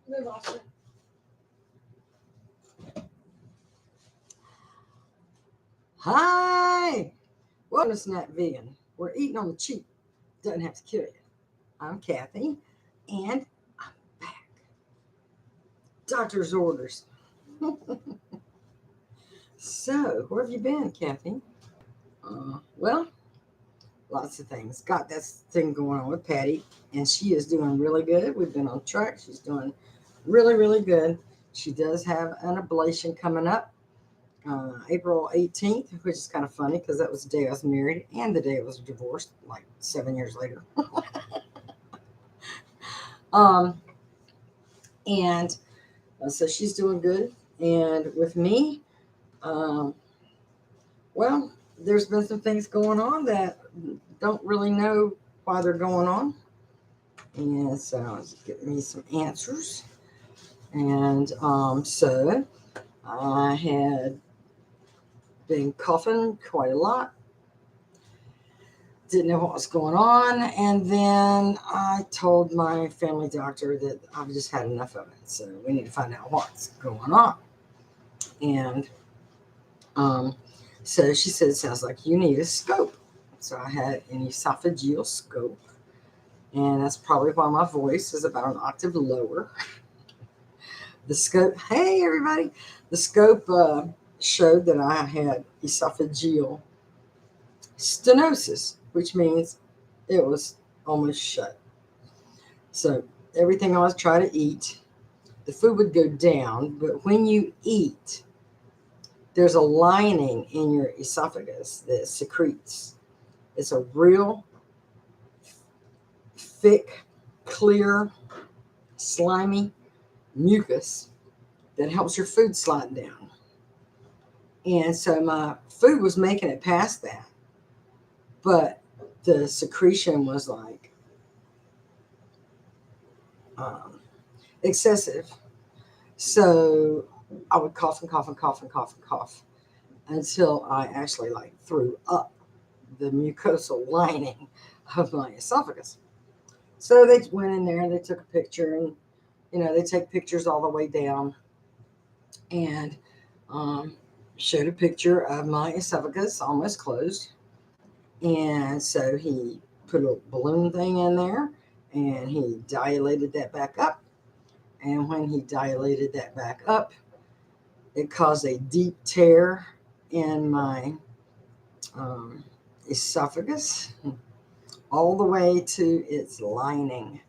We lost it. Hi! Welcome to Snack Vegan. We're eating on the cheap. Doesn't have to kill you. I'm Cathy, and I'm back. Doctor's orders. So, where have you been, Cathy? Well, lots of things. Got this thing going on with Patty, and she is doing really good. We've been on track. She's doing really, really good. She does have an ablation coming up April 18th, which is kind of funny because that was the day I was married and the day I was divorced, like 7 years later. um, and so she's doing good. And with me, um, well, there's been some things going on that don't really know why they're going on. And so I was getting me some answers. And so I had been coughing quite a lot. Didn't know what was going on. And then I told my family doctor that I've just had enough of it. So we need to find out what's going on. And um, so she said, it sounds like you need a scope. So I had an esophageal scope. And that's probably why my voice is about an octave lower. The scope, hey everybody, the scope showed that I had esophageal stenosis, which means it was almost shut. So everything I was trying to eat, the food would go down, but when you eat, there's a lining in your esophagus that secretes. It's a real thick, clear, slimy mucus that helps your food slide down. And so my food was making it past that, but the secretion was like um, excessive. So I would cough and cough and cough and cough and cough until I actually like threw up the mucosal lining of my esophagus. So they went in there and they took a picture, and they take pictures all the way down, and um, showed a picture of my esophagus almost closed. And so he put a balloon thing in there and he dilated that back up. And when he dilated that back up, it caused a deep tear in my um, esophagus all the way to its lining.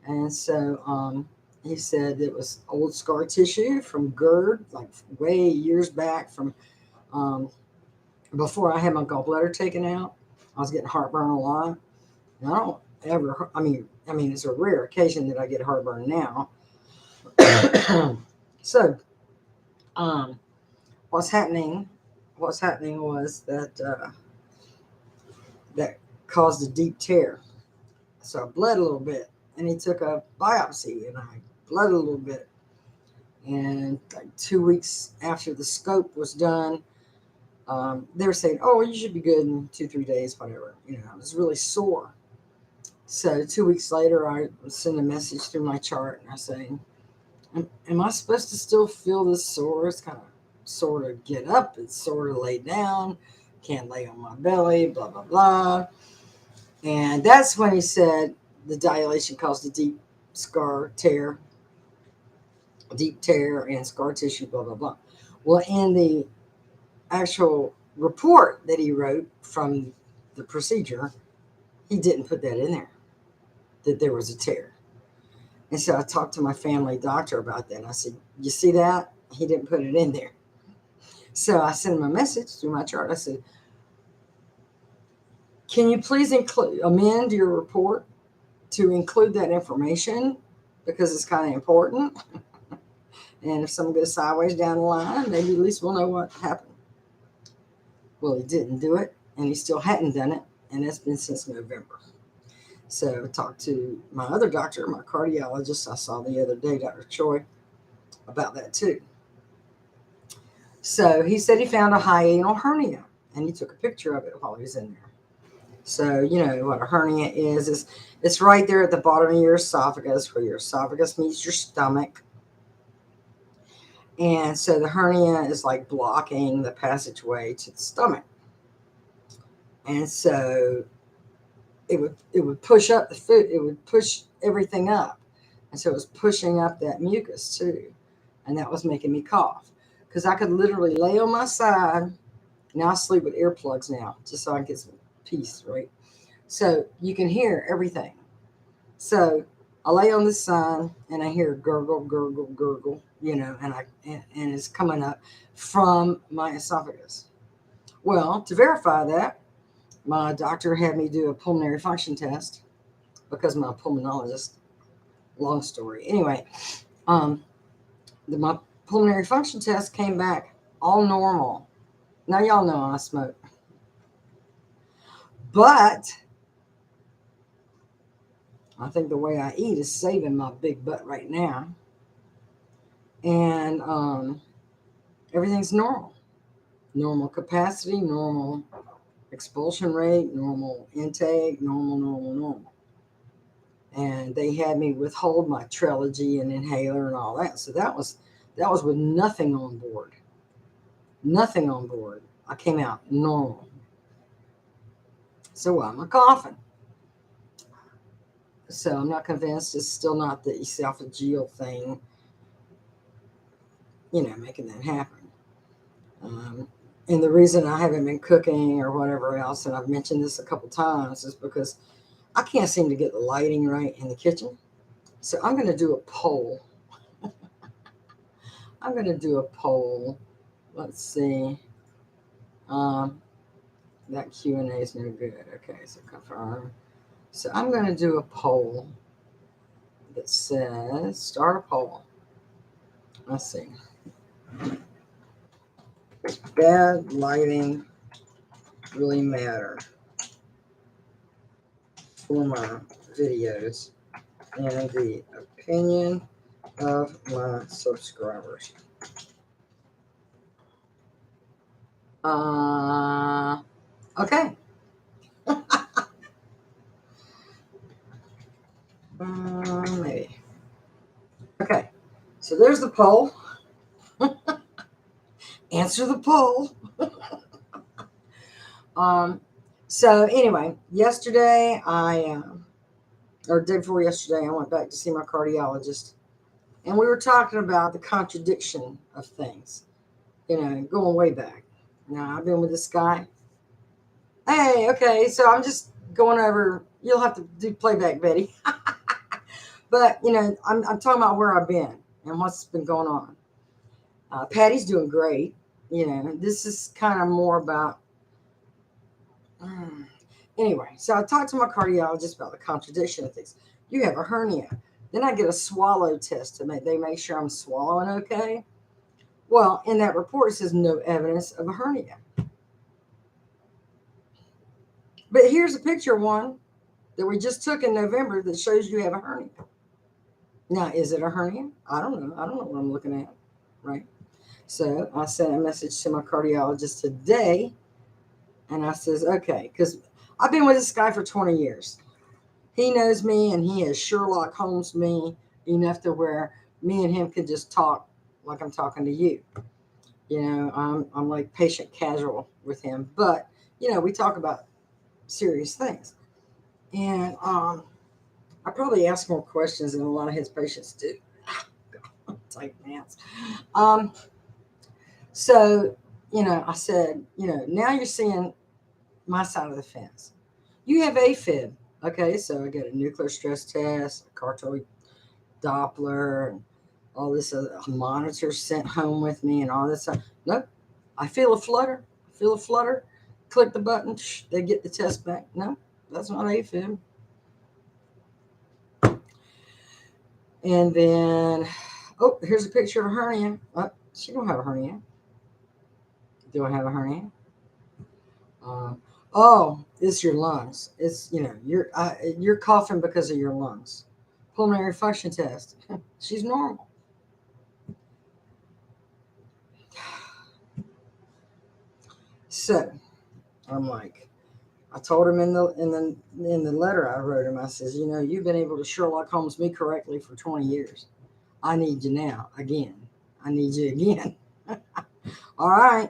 And so he said it was old scar tissue from GERD, like way years back from um, before I had my gallbladder taken out. I was getting heartburn a lot. And I don't ever, I mean, it's a rare occasion that I get heartburn now. So, um, what's happening? What's happening was that that caused a deep tear. So I bled a little bit, and he took a biopsy, and I bled a little bit. And like 2 weeks after the scope was done, they were saying, "Oh, you should be good in 2-3 days, whatever." I was really sore. So 2 weeks later, I sent a message through my chart, and I say, "Am I supposed to still feel this sore? It's kind of sort of get up, it's sort of lay down, can't lay on my belly, blah blah blah." And that's when he said the dilation caused a deep tear and scar tissue, blah blah blah. Well, in the actual report that he wrote from the procedure, he didn't put that in there, that there was a tear. And so I talked to my family doctor about that. And I said, "You see that? He didn't put it in there." So I sent him a message through my chart. I said, "Can you please amend your report to include that information, because it's kind of important? And if something goes sideways down the line, maybe at least we'll know what happened." Well, he didn't do it, and he still hadn't done it, and that's been since November. So I talked to my other doctor, my cardiologist I saw the other day, Dr. Choi, about that too. So he said he found a hiatal hernia, and he took a picture of it while he was in there. So, you know what a hernia is it's right there at the bottom of your esophagus where your esophagus meets your stomach. And so the hernia is like blocking the passageway to the stomach. And so it would push up the food, it would push everything up. And so it was pushing up that mucus too. And that was making me cough. Because I could literally lay on my side. Now I sleep with earplugs now, just so I can get some peace, right? So you can hear everything. So I lay on the side and I hear gurgle, gurgle, gurgle, and it's coming up from my esophagus. Well, to verify that, my doctor had me do a pulmonary function test because my pulmonologist, long story. Anyway, my pulmonary function test came back all normal. Now, y'all know I smoke. But I think the way I eat is saving my big butt right now. And everything's normal. Normal capacity, normal expulsion rate, normal intake, normal. And they had me withhold my Trelegy and inhaler and all that. So that was with nothing on board. Nothing on board. I came out normal. So why am I coughing? So I'm not convinced it's still not the esophageal thing, making that happen. And the reason I haven't been cooking or whatever else, and I've mentioned this a couple times, is because I can't seem to get the lighting right in the kitchen. So I'm going to do a poll. Let's see. That Q&A is no good. Okay, so confirm. So I'm going to do a poll that says, start a poll. Let's see. Does bad lighting really matter for my videos and the opinion of my subscribers? Okay. Maybe. Okay. So there's the poll. Answer the poll. So anyway, yesterday or day before yesterday, I went back to see my cardiologist, and we were talking about the contradiction of things, going way back. Now, I've been with this guy. Hey, okay, so I'm just going over, you'll have to do playback, Betty. But, I'm talking about where I've been and what's been going on. Patty's doing great. This is kind of more about, anyway, so I talked to my cardiologist about the contradiction of things. You have a hernia. Then I get a swallow test to they make sure I'm swallowing okay. Well, in that report, it says no evidence of a hernia. But here's a picture of one that we just took in November that shows you have a hernia. Now, is it a hernia? I don't know. I don't know what I'm looking at, right? So I sent a message to my cardiologist today, and I says, okay, because I've been with this guy for 20 years. He knows me, and he has Sherlock Holmes me enough to where me and him can just talk like I'm talking to you. I'm like patient casual with him, but we talk about serious things. And I probably ask more questions than a lot of his patients do. Tight pants. So, I said, now you're seeing my side of the fence. You have AFib. Okay, so I get a nuclear stress test, a carotid Doppler, and all this other monitor sent home with me and all this stuff. Nope. I feel a flutter. Click the button. They get the test back. No, that's not AFib. And then, here's a picture of a hernia. She don't have a hernia. Do I have a hernia? It's your lungs. It's, you're coughing because of your lungs. Pulmonary function test. She's normal. So I'm like, I told him in the letter I wrote him, I says, you know, you've been able to Sherlock Holmes me correctly for 20 years. I need you now again. I need you again. All right.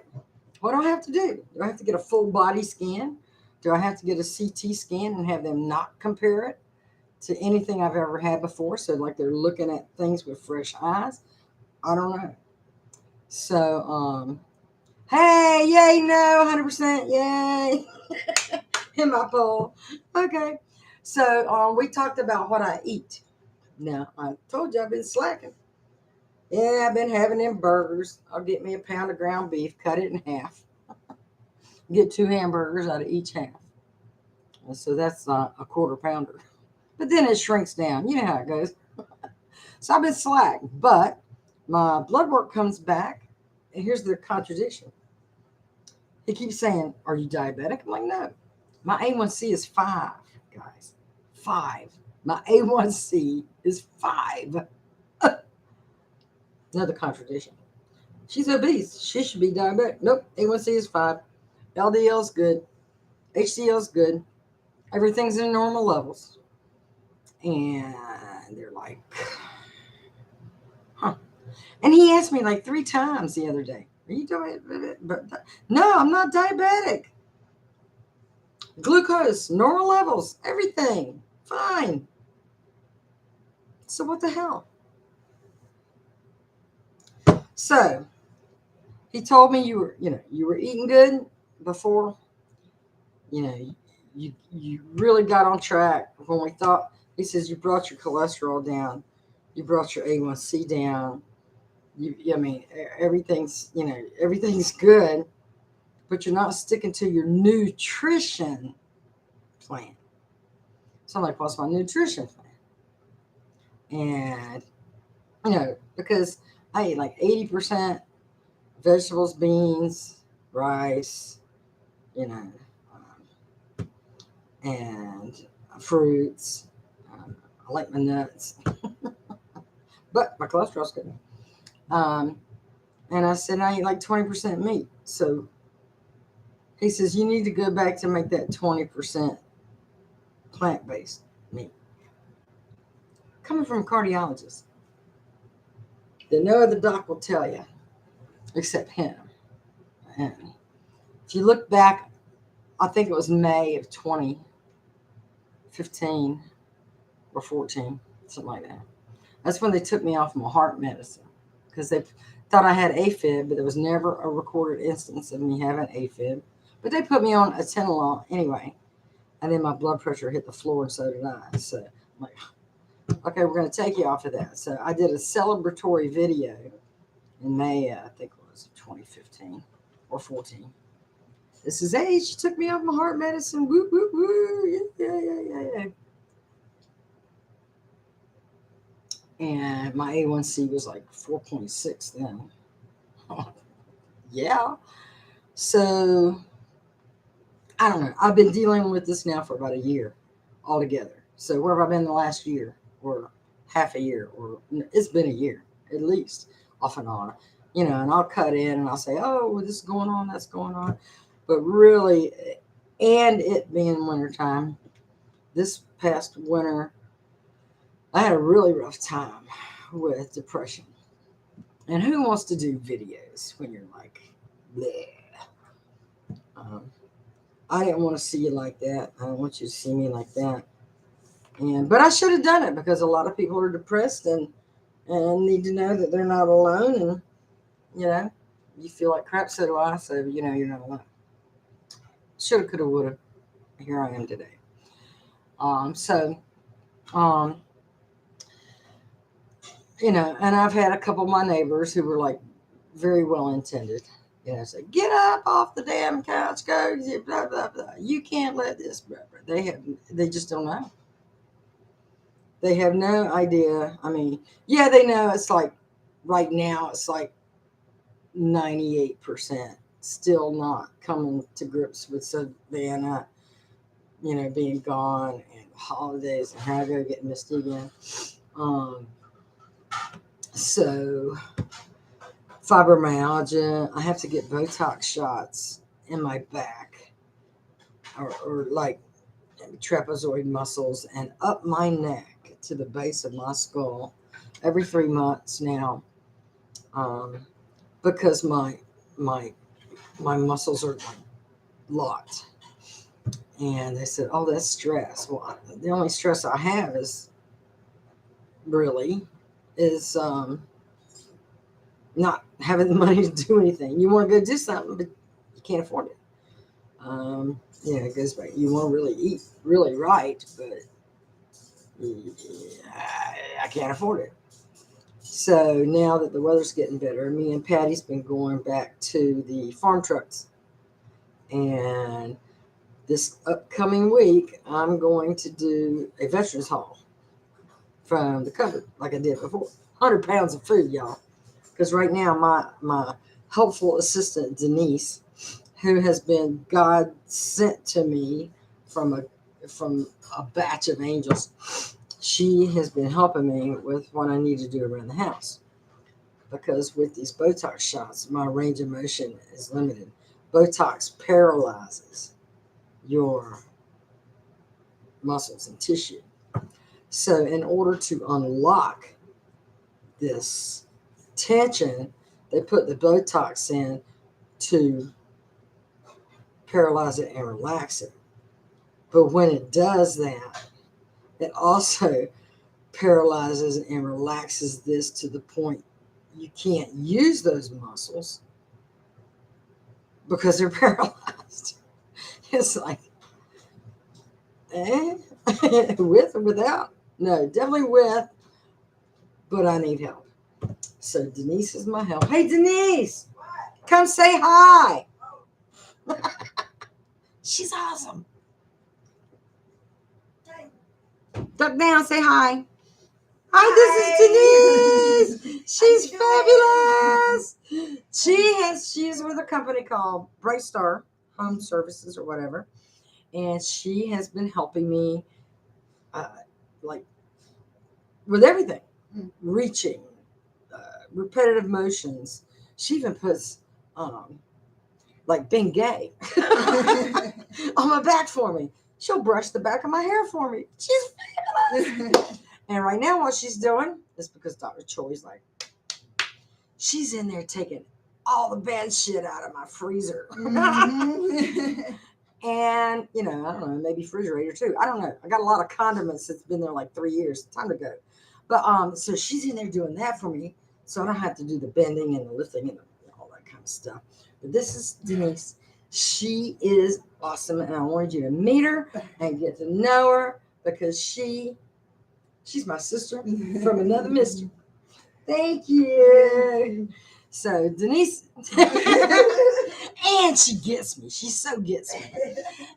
What do I have to do? Do I have to get a full body scan? Do I have to get a CT scan and have them not compare it to anything I've ever had before? So like they're looking at things with fresh eyes. I don't know. So hey, yay, no, 100%, yay. In my poll. Okay. So we talked about what I eat. Now, I told you I've been slacking. Yeah, I've been having them burgers. I'll get me a pound of ground beef, cut it in half, get 2 hamburgers out of each half. And so that's a quarter pounder. But then it shrinks down. You know how it goes. So I've been slack, but my blood work comes back. And here's the contradiction. He keeps saying, are you diabetic? I'm like, no. My A1C is 5, guys. 5. My A1C is 5. Another contradiction. She's obese. She should be diabetic. Nope. A1C is 5. LDL is good. HDL is good. Everything's in normal levels. And they're like, huh. And he asked me like 3 times the other day, are you diabetic? But no, I'm not diabetic. Glucose, normal levels, everything. Fine. So what the hell? So he told me you were eating good before. You really got on track when we thought. He says you brought your cholesterol down, you brought your A1C down. I mean, everything's good, but you're not sticking to your nutrition plan. So I'm like, what's my nutrition plan? And because I eat like 80% vegetables, beans, rice, and fruits. I like my nuts, but my cholesterol's good. And I said I eat like 20% meat. So he says you need to go back to make that 20% plant-based meat. Coming from a cardiologist that no other doc will tell you except him. And if you look back, I think it was May of 2015 or 14, something like that. That's when they took me off my heart medicine because they thought I had AFib, but there was never a recorded instance of me having AFib. But they put me on atenolol anyway. And then my blood pressure hit the floor, and so did I. So I'm like, okay, we're going to take you off of that. So I did a celebratory video in May, I think it was 2015 or 14. This is, hey, she took me off my heart medicine. Woo, woo, woo. Yeah. And my A1C was like 4.6 then. Yeah. So, I don't know. I've been dealing with this now for about a year altogether. So, where have I been the last year or half a year? Or it's been a year at least, off and on. And I'll cut in and I'll say, oh, well, this is going on, that's going on. But really, and it being wintertime, this past winter, I had a really rough time with depression. And who wants to do videos when you're like, bleh? I didn't want to see you like that. I don't want you to see me like that. But I should have done it because a lot of people are depressed and need to know that they're not alone. And, you feel like crap, so do I. So, you're not alone. Shoulda, coulda, woulda. Here I am today. And I've had a couple of my neighbors who were like very well intended. Say, get up off the damn couch, go, blah, blah, blah. You can't let this, blah, blah. They just don't know. They have no idea. I mean, yeah, they know it's like, right now, it's like 98% still not coming to grips with Savannah, being gone and holidays and how I go get misty again. So fibromyalgia, I have to get Botox shots in my back or like trapezoid muscles, and up my neck to the base of my skull every 3 months now, because my my muscles are like locked. And they said, "Oh, that's stress." Well, the only stress I have really is not having the money to do anything. You want to go do something, but you can't afford it. It goes back. You want to really eat really right, but I can't afford it. So now that the weather's getting better, me and Patty's been going back to the farm trucks. And this upcoming week, I'm going to do a veterans haul from the cupboard like I did before. 100 pounds of food, y'all. Because right now, my helpful assistant, Denise, who has been God sent to me from a batch of angels, she has been helping me with what I need to do around the house. Because with these Botox shots, my range of motion is limited. Botox paralyzes your muscles and tissue. So in order to unlock this tension, they put the Botox in to paralyze it and relax it. But when it does that, it also paralyzes and relaxes this to the point you can't use those muscles because they're paralyzed. It's like, with or without? No, definitely with, but I need help. So Denise is my help. Hey, Denise, come say hi. She's awesome. Duck down, say hi. Hi, this is Denise. She's fabulous. She's with a company called Bright Star Home Services or whatever, and she has been helping me, like with everything, reaching, repetitive motions. She even puts like being gay on my back for me. She'll brush the back of my hair for me. She's fabulous. And right now, what she's doing is because Dr. Choi's like, she's in there taking all the bad shit out of my freezer. Mm-hmm. And, I don't know, maybe refrigerator too. I don't know. I got a lot of condiments that's been there like 3 years. Time to go. But so she's in there doing that for me. So I don't have to do the bending and the lifting and all that kind of stuff. But this is Denise. She is awesome. And I wanted you to meet her and get to know her because she's my sister from another mister. Thank you. So Denise, and she gets me. She so gets me.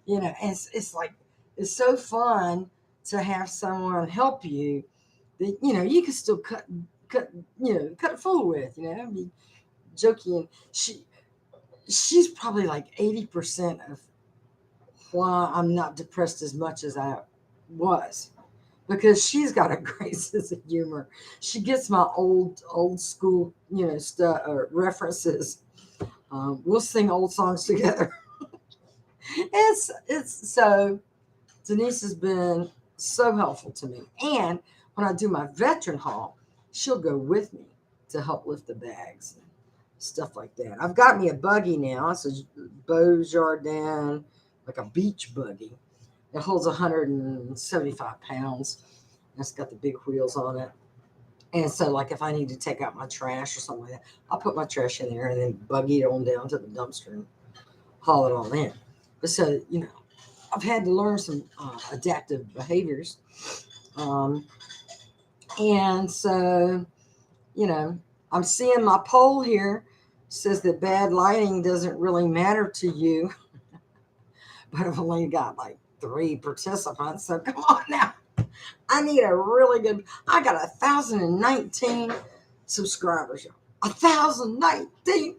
And it's like, it's so fun to have someone help you that, you can still cut a fool with, be joking. She's probably like 80% of why I'm not depressed as much as I was. Because she's got a great sense of humor. She gets my old school, stuff or references. We'll sing old songs together. It's so Denise has been so helpful to me. And when I do my veteran haul, she'll go with me to help lift the bags and stuff like that. I've got me a buggy now. It's a Beau Jardin, like a beach buggy. It holds 175 pounds. It's got the big wheels on it. And so, like, if I need to take out my trash or something like that, I'll put my trash in there and then buggy it on down to the dumpster and haul it all in. But so, I've had to learn some adaptive behaviors. And so, I'm seeing my poll here says that bad lighting doesn't really matter to you. But I've only got like 3 participants. So come on now. I need a really good. I got 1,019 subscribers. 1,019.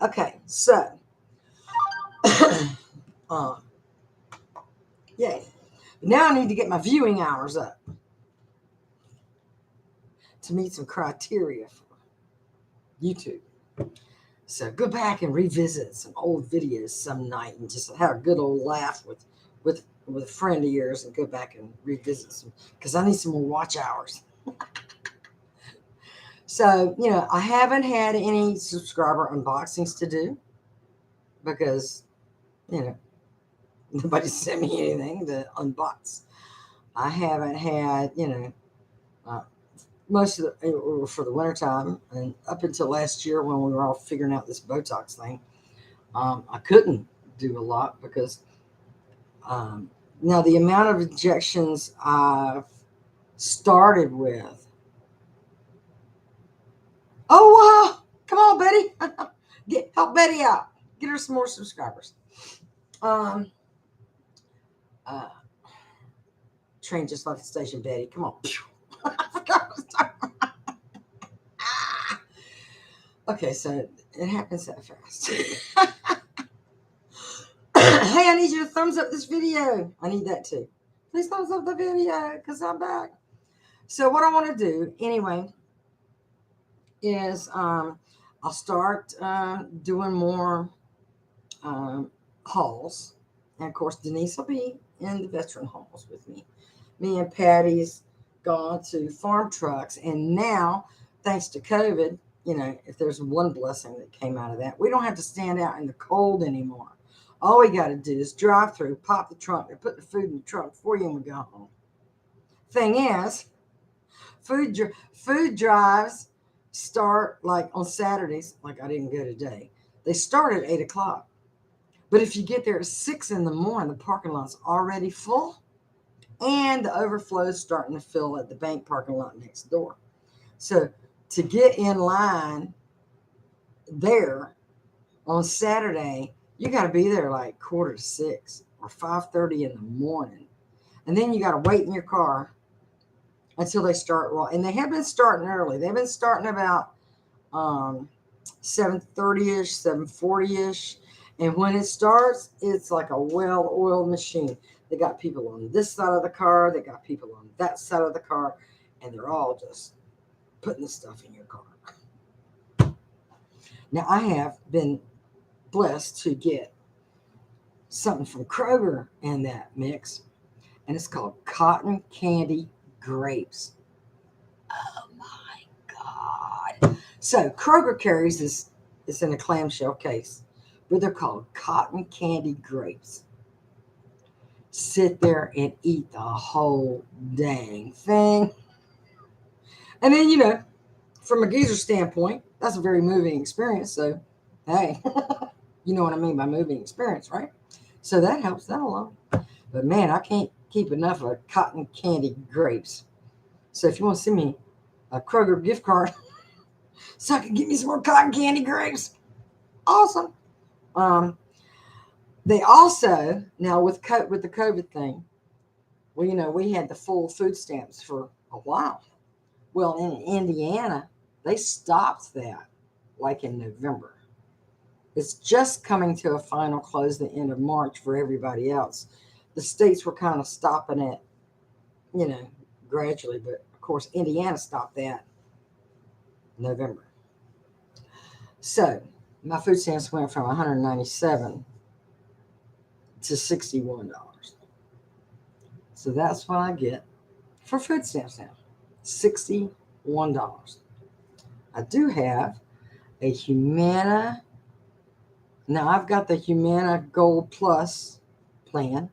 Okay, so yay. Now I need to get my viewing hours up to meet some criteria for YouTube. So go back and revisit some old videos some night and just have a good old laugh with a friend of yours and go back and revisit some, because I need some more watch hours. So, I haven't had any subscriber unboxings to do because, nobody sent me anything to unbox. I haven't had, uh, most of the, for the wintertime and up until last year when we were all figuring out this Botox thing, I couldn't do a lot because now the amount of injections I've started with. Oh, wow. Come on, Betty. Help Betty out. Get her some more subscribers. Um, uh, Train just left the station, Betty. Come on. I forgot what I was talking about. Okay, so it happens that fast. Hey, I need you to thumbs up this video. I need that too. Please thumbs up the video because I'm back. So what I want to do anyway is I'll start doing more hauls. And of course, Denise will be in the veteran halls with me. Me and Patty's gone to farm trucks. And now, thanks to COVID, if there's one blessing that came out of that, we don't have to stand out in the cold anymore. All we got to do is drive through, pop the trunk, and put the food in the trunk for you, and we go home. Thing is, food drives start like on Saturdays, like I didn't go today. They start at 8 o'clock. But if you get there at 6 in the morning, the parking lot's already full and the overflow's starting to fill at the bank parking lot next door. So to get in line there on Saturday, you got to be there like 5:45 or 5:30 in the morning. And then you got to wait in your car until they start rolling. And they have been starting early. They've been starting about 7:30-ish, 7:40-ish. And when it starts, it's like a well-oiled machine. They got people on this side of the car. They got people on that side of the car. And they're all just putting the stuff in your car. Now, I have been blessed to get something from Kroger in that mix. And it's called cotton candy grapes. Oh, my God. So Kroger carries this. It's in a clamshell case. But they're called cotton candy grapes. Sit there and eat the whole dang thing. And then, from a geezer standpoint, that's a very moving experience. So, hey, you know what I mean by moving experience, right? So that helps that along. But man, I can't keep enough of cotton candy grapes. So if you want to send me a Kroger gift card so I can get me some more cotton candy grapes, awesome. They also, now with the COVID thing, well, we had the full food stamps for a while. Well, in Indiana, they stopped that like in November. It's just coming to a final close the end of March for everybody else. The states were kind of stopping it, gradually. But, of course, Indiana stopped that in November. So my food stamps went from $197 to $61. So that's what I get for food stamps now, $61. I do have a Humana. Now I've got the Humana Gold Plus plan,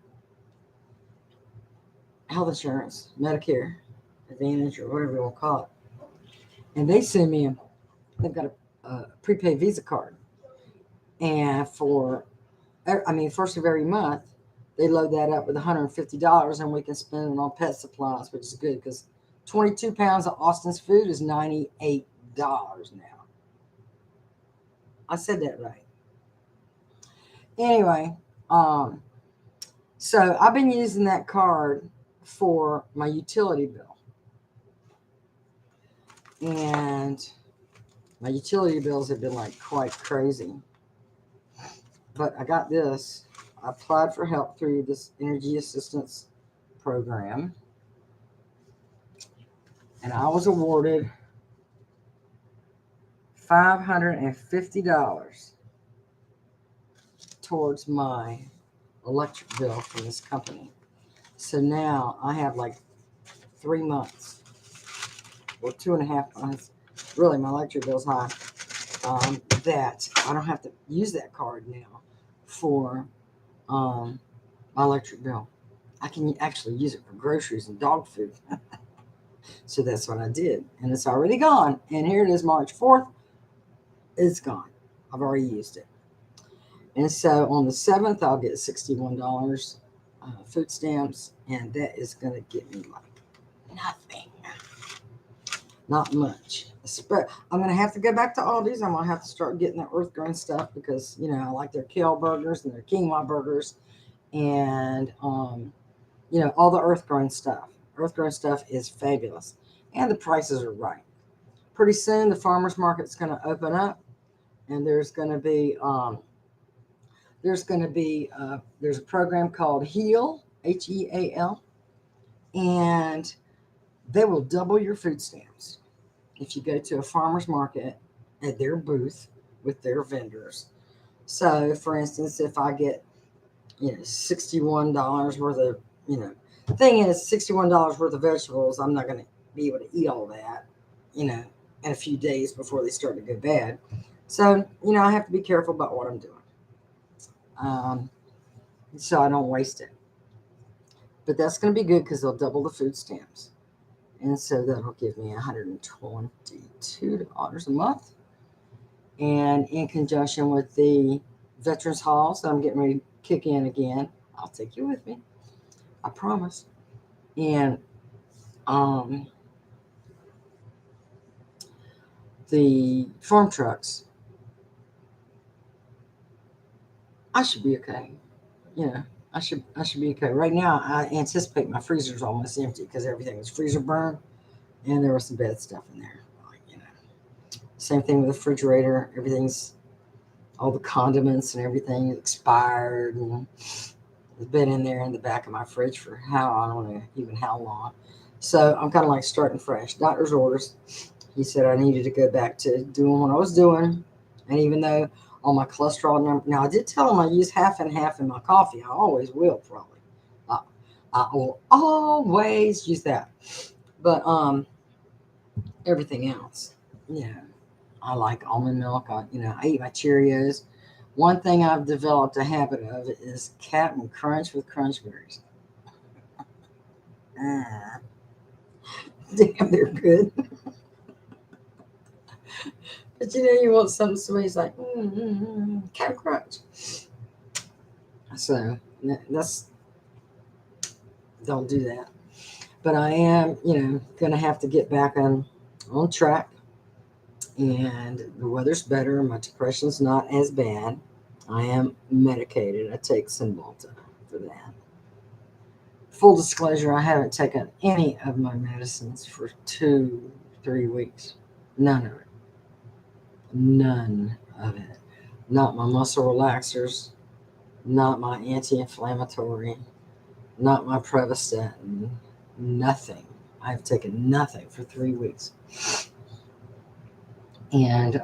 health insurance, Medicare Advantage, or whatever you want to call it. And they send me they've got a prepaid Visa card. And first of every month, they load that up with $150 and we can spend it on pet supplies, which is good because 22 pounds of Austin's food is $98 now. I said that right. Anyway, so I've been using that card for my utility bill. And my utility bills have been like quite crazy. But I got this. I applied for help through this energy assistance program. And I was awarded $550 towards my electric bill from this company. So now I have like 3 months or 2.5 months. Really, my electric bill's high. That I don't have to use that card now for my electric bill. I can actually use it for groceries and dog food. So that's what I did. And it's already gone. And here it is, March 4th. It's gone. I've already used it. And so on the 7th, I'll get $61 food stamps. And that is going to get me like nothing. Not much. I'm going to have to go back to Aldi's. I'm going to have to start getting the earth-grown stuff because, I like their kale burgers and their quinoa burgers and, all the earth-grown stuff. Earth-grown stuff is fabulous. And the prices are right. Pretty soon, the farmer's market's going to open up and there's a program called HEAL, HEAL, and they will double your food stamps if you go to a farmer's market at their booth with their vendors. So, for instance, if I get, $61 worth of, the thing is, $61 worth of vegetables, I'm not going to be able to eat all that, in a few days before they start to go bad. So, I have to be careful about what I'm doing. So I don't waste it. But that's going to be good because they'll double the food stamps. And so that'll give me $122 a month. And in conjunction with the Veterans Halls that I'm getting ready to kick in again, I'll take you with me. I promise. And the farm trucks, I should be okay. I should be okay. Right now, I anticipate my freezer's almost empty because everything was freezer burned, and there was some bad stuff in there. Same thing with the refrigerator. Everything's all the condiments and everything expired, and it's been in there in the back of my fridge for I don't know even how long. So I'm kind of like starting fresh. Doctor's orders. He said I needed to go back to doing what I was doing, and even though on my cholesterol number. Now, I did tell him I use half and half in my coffee. I always will, probably. I will always use that. But everything else, I like almond milk. I eat my Cheerios. One thing I've developed a habit of is Captain Crunch with Crunch Berries. Damn, they're good. But you want something sweet, it's like, Captain Crunch. So that's, don't do that. But I am, going to have to get back on track. And the weather's better. My depression's not as bad. I am medicated. I take Cymbalta for that. Full disclosure, I haven't taken any of my medicines for 2-3 weeks. None of it. None of it. Not my muscle relaxers, not my anti-inflammatory, not my Prevacid, nothing. I've taken nothing for 3 weeks. And,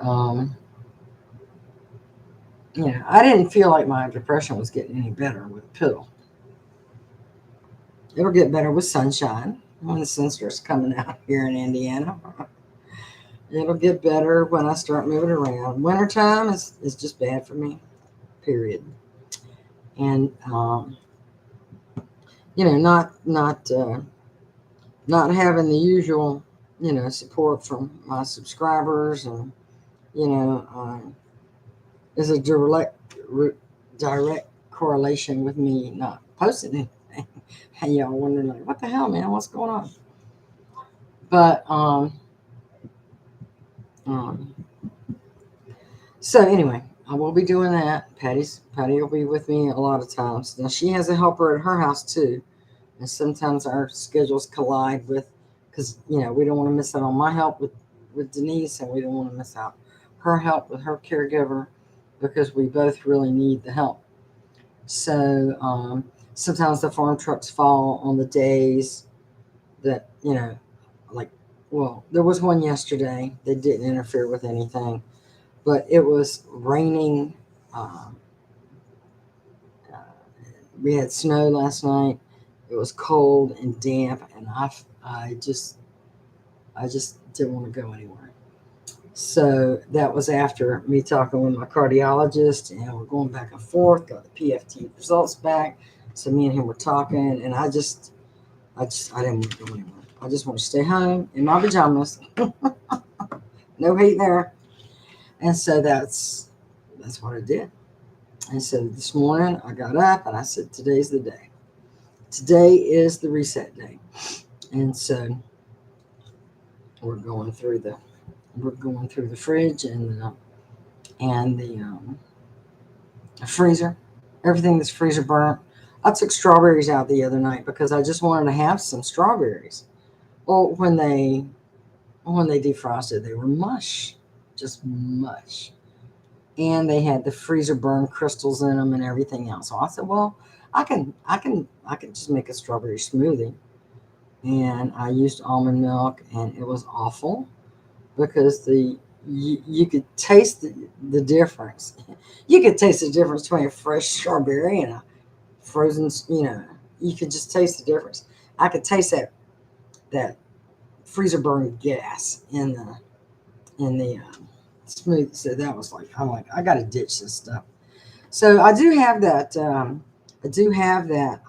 I didn't feel like my depression was getting any better with a pill. It'll get better with sunshine when the sun starts coming out here in Indiana. It'll get better when I start moving around. Wintertime is just bad for me, period. And, not having the usual, support from my subscribers and, is a direct correlation with me not posting anything. And y'all wondering, like, what the hell, man? What's going on? But, so anyway, I will be doing that. Patty will be with me a lot of times. Now, she has a helper at her house, too. And sometimes our schedules collide because, we don't want to miss out on my help with Denise, and we don't want to miss out her help with her caregiver because we both really need the help. So sometimes the farm trucks fall on the days that, like Well, there was one yesterday that didn't interfere with anything, but it was raining. Um, uh, we had snow last night. It was cold and damp, and I just didn't want to go anywhere. So that was after me talking with my cardiologist, and we're going back and forth. Got the PFT results back. So me and him were talking, and I didn't want to go anywhere. I just want to stay home in my pajamas. No heat there. And so that's what I did. And so this morning I got up and I said, today's the day. Today is the reset day. And so we're going through the fridge and the freezer. Everything that's freezer burnt. I took strawberries out the other night because I just wanted to have some strawberries. Well, when they defrosted, they were mush, just mush, and they had the freezer burn crystals in them and everything else. So I said, well, I can just make a strawberry smoothie, and I used almond milk, and it was awful because you could taste the difference. You could taste the difference between a fresh strawberry and a frozen. You could just taste the difference. I could taste that freezer burn gas in the smooth. So that was like, I'm like, I got to ditch this stuff. So I do have that. I do have that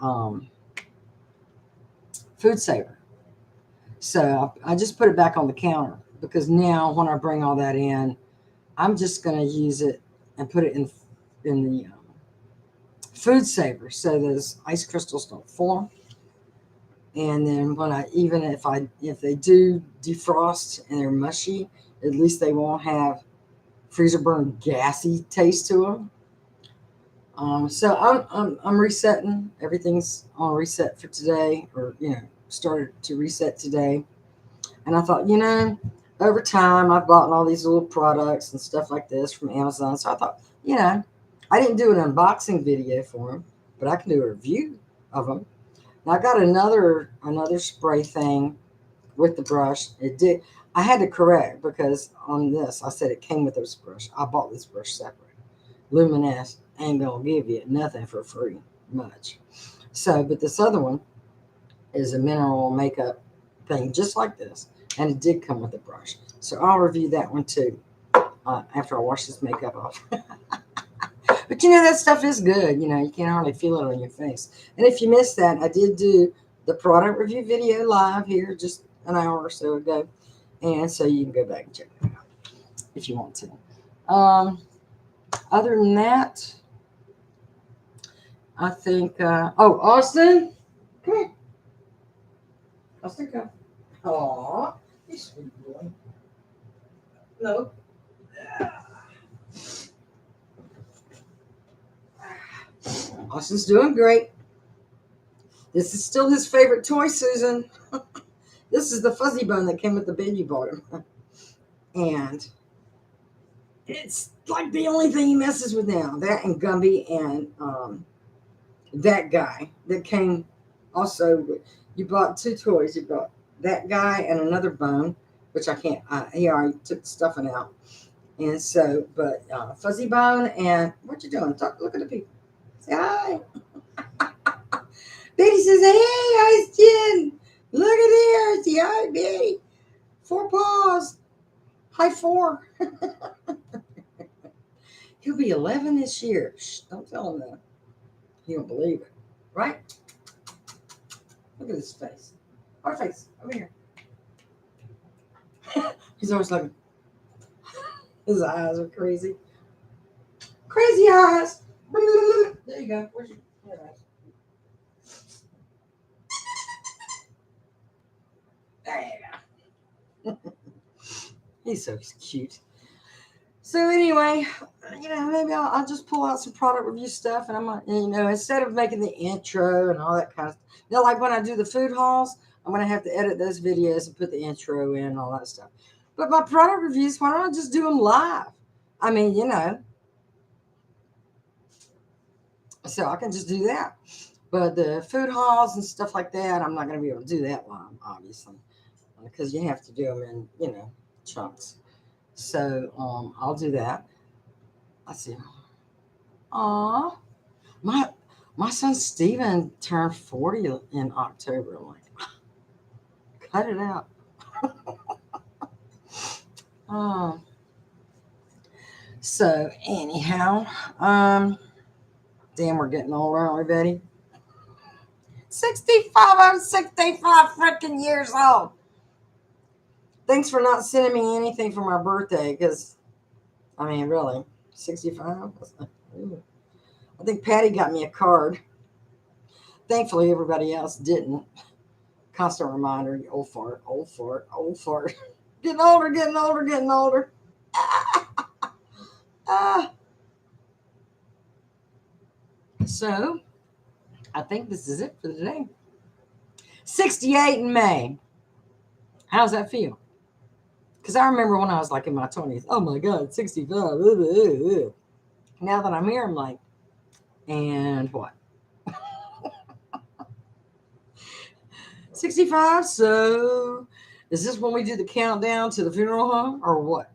food saver. So I just put it back on the counter because now when I bring all that in, I'm just going to use it and put it in the food saver so those ice crystals don't form. And then when if they do defrost and they're mushy, at least they won't have freezer burn gassy taste to them. So I'm resetting. Everything's on reset for today, or started to reset today. And I thought, over time I've bought all these little products and stuff like this from Amazon. So I thought, I didn't do an unboxing video for them, but I can do a review of them. Now I got another spray thing with the brush. It did. I had to correct because on this I said it came with this brush. I bought this brush separate. Luminous ain't gonna give you nothing for free, much. So, but this other one is a mineral makeup thing, just like this, and it did come with a brush. So I'll review that one too after I wash this makeup off. But that stuff is good. You can't hardly feel it on your face. And if you missed that, I did do the product review video live here just an hour or so ago, and so you can go back and check that out if you want to. Other than that, I think. Austin, come here. Austin, come. Aw, you sweet boy. No. Austin's doing great. This is still his favorite toy, Susan. This is the fuzzy bone that came with the bed you bought him. And it's like the only thing he messes with now. That and Gumby and that guy that came also. You bought two toys. You bought that guy and another bone, which I can't. He already took the stuffing out. And so, but fuzzy bone and what you doing? Look at the people. Say hi. Betty says, "Hey, Austin, look at there. Say hi, Betty. 4 paws. High 4." He'll be 11 this year. Shh, don't tell him that. He don't believe it. Right? Look at his face. Our face. Over here. He's always looking. His eyes are crazy. Crazy eyes. There you go. Where's your eyes? There you go. He's so cute. So anyway, maybe I'll just pull out some product review stuff, and I'm gonna, instead of making the intro and all that kind of stuff. Like when I do the food hauls, I'm gonna have to edit those videos and put the intro in and all that stuff. But my product reviews, why don't I just do them live? I mean, so I can just do that. But the food hauls and stuff like that, I'm not gonna be able to do that live, obviously. because you have to do them in, chunks. So I'll do that. Let's see. Aw, my my son Steven turned 40 in October. I'm like, cut it out. Oh, so anyhow, damn, we're getting older, aren't we, Betty? 65. I'm 65 freaking years old. Thanks for not sending me anything for my birthday, because I mean, really, 65. I think Patty got me a card. Thankfully, everybody else didn't. Constant reminder, old fart, old fart, old fart. Getting older, getting older, getting older. Ah. So, I think this is it for today. 68 in May. How's that feel? Because I remember when I was like in my 20s, oh my God, 65. Now that I'm here, I'm like, and what? 65? So, is this when we do the countdown to the funeral home or what?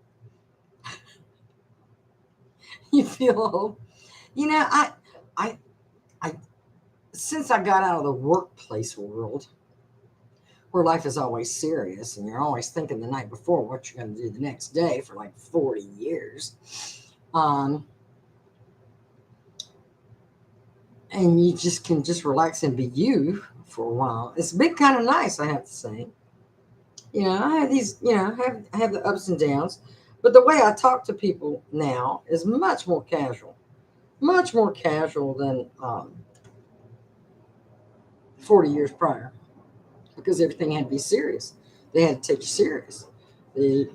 You feel old? You know, I, I, since I got out of the workplace world, where life is always serious and you're always thinking the night before what you're going to do the next day for like 40 years, and you just can just relax and be you for a while. It's been kind of nice, I have to say. I have these, I have the ups and downs, but the way I talk to people now is much more casual than 40 years prior, because everything had to be serious. They had to take you serious. They,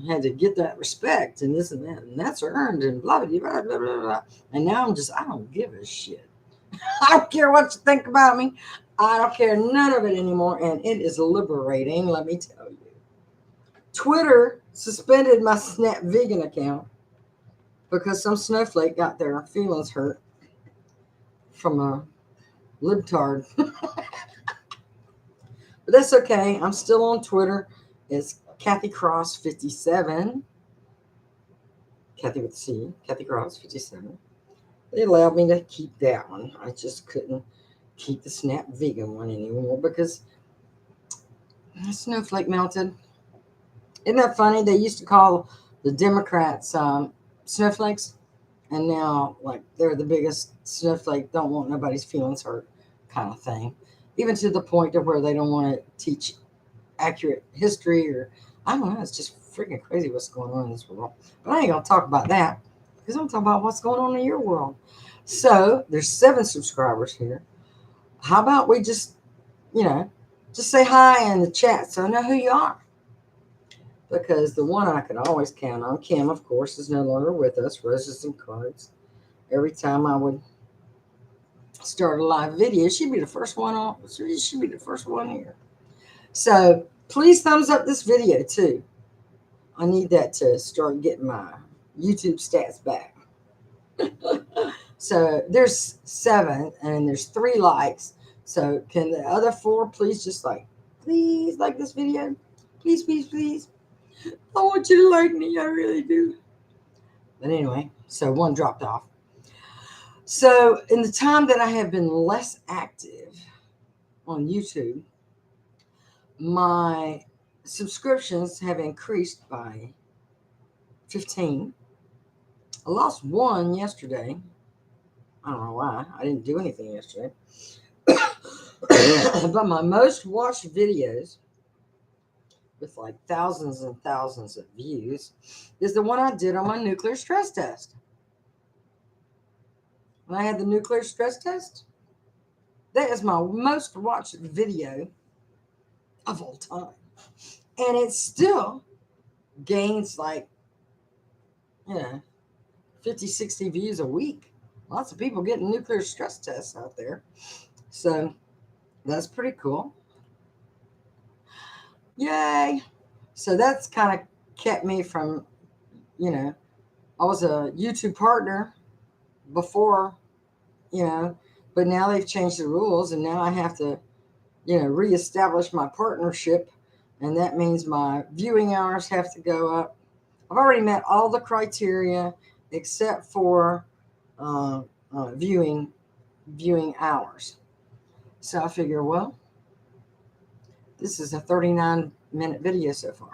had to get that respect and this and that, and that's earned and blah, blah, blah, blah, blah, blah. And now I don't give a shit. I don't care what you think about me. I don't care none of it anymore, and it is liberating, let me tell you. Twitter suspended my Snap Vegan account because some snowflake got their feelings hurt from a libtard. But that's okay. I'm still on Twitter. It's Cathy Cross 57. Cathy with C. Cathy Cross 57. They allowed me to keep that one. I just couldn't keep the Snap Vegan one anymore because the snowflake melted. Isn't that funny? They used to call the Democrats snowflakes, and now like they're the biggest snowflake, don't want nobody's feelings hurt kind of thing. Even to the point to where they don't want to teach accurate history, or I don't know. It's just freaking crazy what's going on in this world. But I ain't gonna talk about that because I'm talking about what's going on in your world. So there's 7 subscribers here. How about we just just say hi in the chat so I know who you are? Because the one I can always count on, Kim, of course, is no longer with us. Roses and cards. Every time I would start a live video, she'd be the first one on. She'd be the first one here. So please thumbs up this video too. I need that to start getting my YouTube stats back. So there's 7 and there's 3 likes. So can the other 4 please like this video? Please, please, please. I want you to like me. I really do. But anyway, so 1 dropped off. So in the time that I have been less active on YouTube, my subscriptions have increased by 15. I lost 1 yesterday. I don't know why. I didn't do anything yesterday. But my most watched videos, with like thousands and thousands of views, is the one I did on my nuclear stress test. When I had the nuclear stress test, that is my most watched video of all time. And it still gains like, 50, 60 views a week. Lots of people getting nuclear stress tests out there. So that's pretty cool. Yay. So that's kind of kept me from, I was a YouTube partner before, but now they've changed the rules and now I have to, reestablish my partnership and that means my viewing hours have to go up. I've already met all the criteria except for uh, viewing hours. So I figure, well, this is a 39-minute video so far.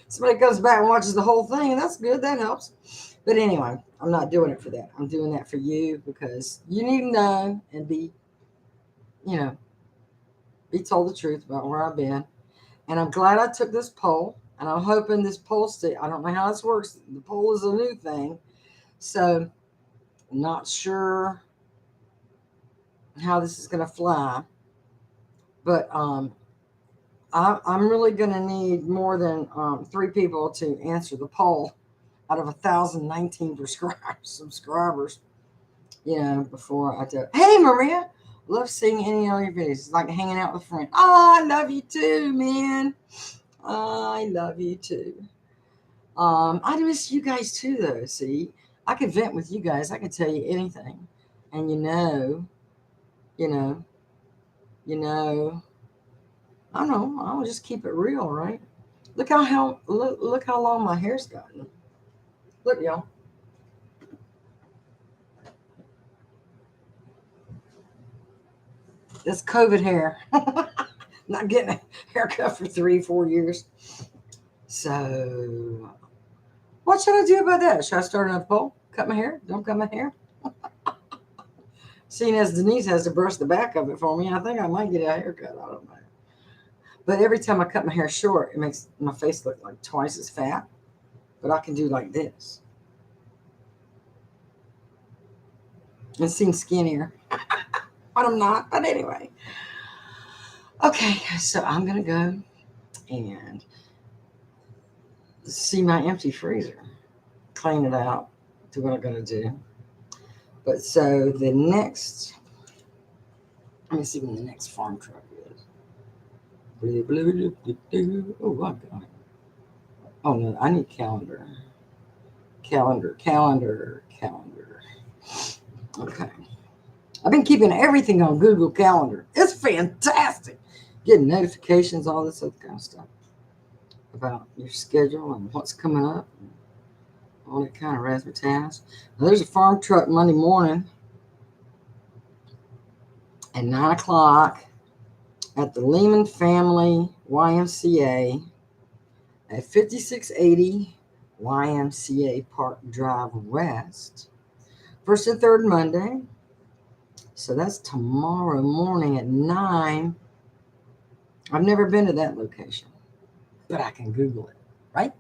Somebody comes back and watches the whole thing, and that's good. That helps. But anyway, I'm not doing it for that. I'm doing that for you because you need to know and be, you know, be told the truth about where I've been. And I'm glad I took this poll. And I'm hoping this poll I don't know how this works. The poll is a new thing. So I'm not sure how this is going to fly. But I'm really going to need more than 3 people to answer the poll out of 1,019 subscribers, before I do. Hey, Maria, love seeing any of your videos. It's like hanging out with a friend. Oh, I love you too, man. I love you too. I miss you guys too, though. See, I could vent with you guys. I could tell you anything, and you know, I don't know. I'll just keep it real, right? Look how long my hair's gotten. Look, y'all. That's COVID hair. Not getting a haircut for 3-4 years. So, what should I do about that? Should I start another poll? Cut my hair? Don't cut my hair? Seeing as Denise has to brush the back of it for me, I think I might get a haircut. I don't know. But every time I cut my hair short, it makes my face look like twice as fat. But I can do like this. It seems skinnier. But I'm not. But anyway. Okay, so I'm going to go and see my empty freezer. Clean it out. Do what I'm going to do. But so the next, let me see when the next farm truck is. Oh, I got it. Oh, no, I need calendar. Calendar. Okay. I've been keeping everything on Google Calendar. It's fantastic. Getting notifications, all this other kind of stuff about your schedule and what's coming up. And all that kind of razzmatazz. Now, there's a farm truck Monday morning at 9 o'clock at the Lehman Family YMCA at 5680 YMCA Park Drive West. First and third Monday. So that's tomorrow morning at 9. I've never been to that location, but I can Google it, right?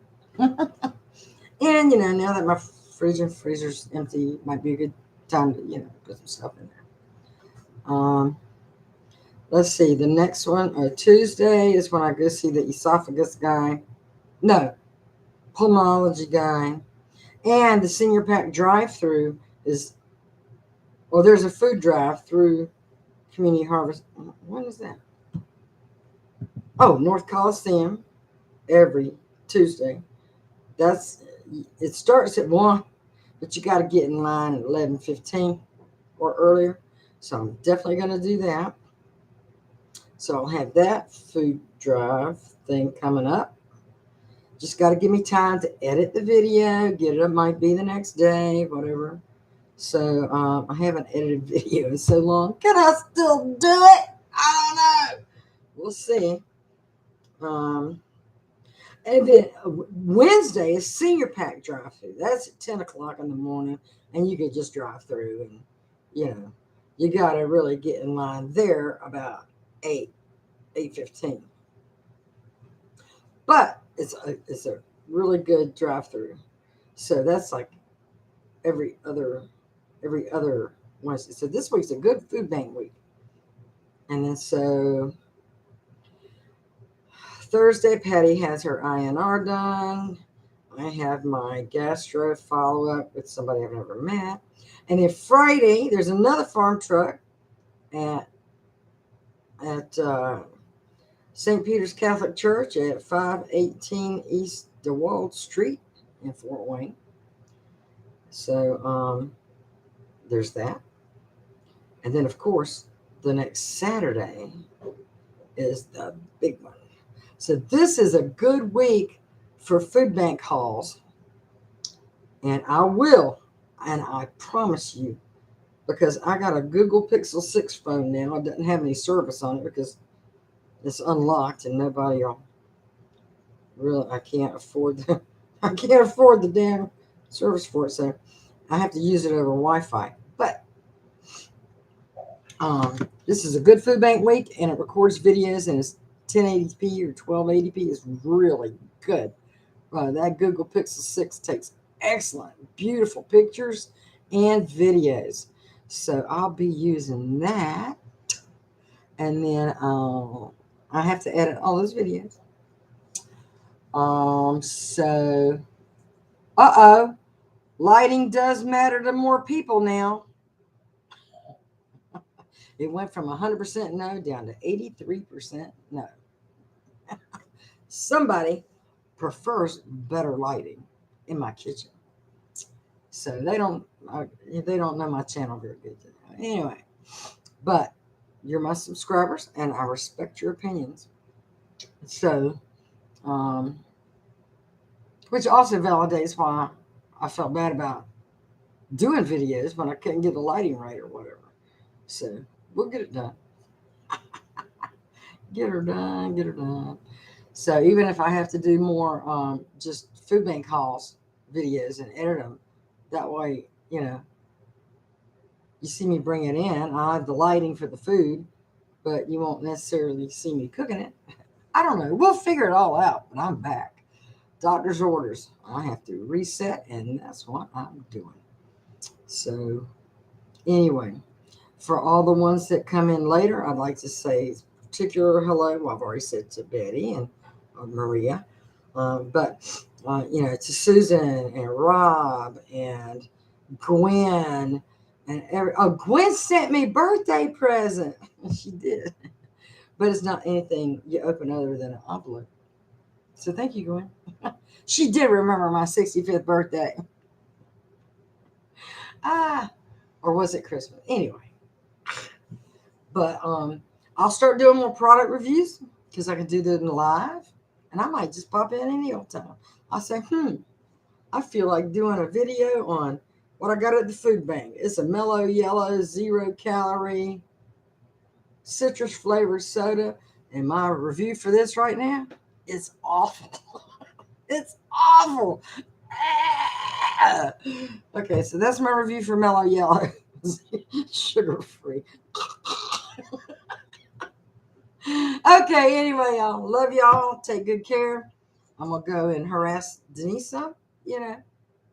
And, now that my freezer's empty, might be a good time to, put some stuff in there. Let's see. The next one, Tuesday, is when I go see the esophagus guy. No, pulmonology guy. And the senior pack drive-through is, there's a food drive-through Community Harvest. When is that? Oh, North Coliseum, every Tuesday. It starts at 1, but you got to get in line at 11:15 or earlier. So I'm definitely going to do that. So I'll have that food drive thing coming up. Just got to give me time to edit the video, get it up. Might be the next day, whatever. So I haven't edited video in so long. Can I still do it? I don't know. We'll see. And then Wednesday is senior pack drive through. That's at 10 o'clock in the morning, and you can just drive through. And you got to really get in line there about 8:15. But it's a really good drive through. So that's like every other Wednesday. So this week's a good food bank week. And then so Thursday, Patty has her INR done. I have my gastro follow-up with somebody I've never met. And then Friday, there's another farm truck at St. Peter's Catholic Church at 518 East DeWald Street in Fort Wayne. So there's that. And then, of course, the next Saturday is the big one. So this is a good week for food bank hauls. And I promise you, because I got a Google Pixel 6 phone now. It doesn't have any service on it because it's unlocked and nobody will really, I can't afford the damn service for it. So I have to use it over Wi-Fi. But this is a good food bank week, and it records videos, and it's 1080p or 1280p. Is really good. That Google Pixel 6 takes excellent, beautiful pictures and videos. So I'll be using that. And then I have to edit all those videos. So, lighting does matter to more people now. It went from 100% no down to 83% no. Somebody prefers better lighting in my kitchen. So they don't know my channel very good. Anyway, but you're my subscribers, and I respect your opinions. So, which also validates why I felt bad about doing videos when I couldn't get the lighting right or whatever. So we'll get it done. Get her done. So even if I have to do more just food bank hauls videos and edit them, that way, you see me bring it in. I have the lighting for the food, but you won't necessarily see me cooking it. I don't know. We'll figure it all out, but I'm back. Doctor's orders. I have to reset, and that's what I'm doing. So anyway, for all the ones that come in later, I'd like to say particular hello. Well, I've already said to Betty and Maria, but to Susan and Rob and Gwen and Gwen sent me birthday present. She did, but it's not anything you open other than an envelope. So thank you, Gwen. She did remember my 65th birthday. Or was it Christmas? Anyway, but I'll start doing more product reviews because I can do them live, and I might just pop in any old time. I'll say, I feel like doing a video on what I got at the food bank. It's a mellow yellow, 0-calorie, citrus flavored soda, and my review for this right now is awful. It's awful. Okay, so that's my review for mellow yellow, sugar free. Okay, anyway, y'all. Love y'all. Take good care. I'm going to go and harass Denise some,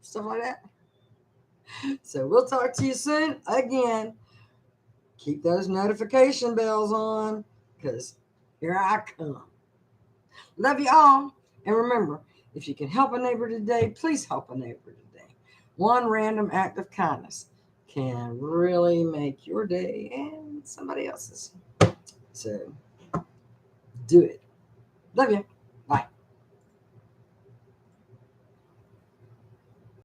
stuff like that. So we'll talk to you soon. Again, keep those notification bells on because here I come. Love you all. And remember, if you can help a neighbor today, please help a neighbor today. One random act of kindness can really make your day and somebody else's. So do it. Love you.